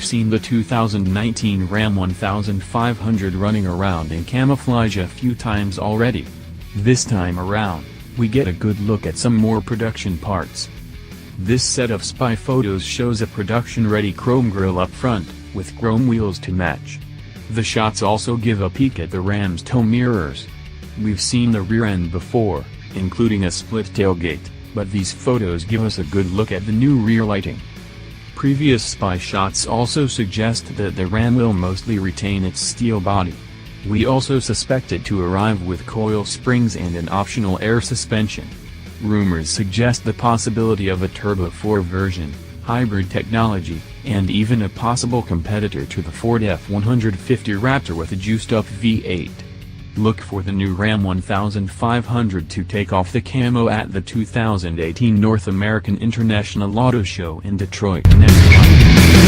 We've seen the 2019 Ram 1500 running around in camouflage a few times already. This time around, we get a good look at some more production parts. This set of spy photos shows a production-ready chrome grille up front, with chrome wheels to match. The shots also give a peek at the Ram's tow mirrors. We've seen the rear end before, including a split tailgate, but these photos give us a good look at the new rear lighting. Previous spy shots also suggest that the Ram will mostly retain its steel body. We also suspect it to arrive with coil springs and an optional air suspension. Rumors suggest the possibility of a Turbo 4 version, hybrid technology, and even a possible competitor to the Ford F-150 Raptor with a juiced-up V8. Look for the new Ram 1500 to take off the camo at the 2018 North American International Auto Show in Detroit next month.